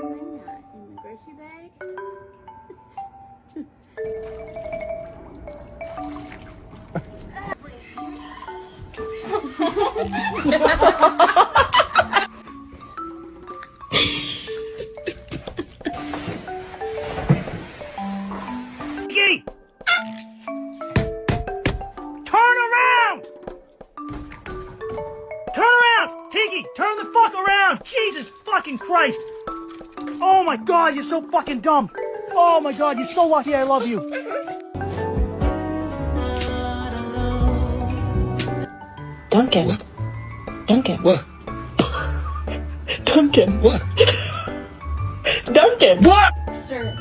something in the grocery bag. Tiggy! Turn around! Turn around! Tiggy, turn the fuck around! Jesus fucking Christ! Oh my god, you're so fucking dumb! Oh my god, you're so lucky I love you! Duncan. What? Duncan. What? Duncan. What? Duncan. What? Sir,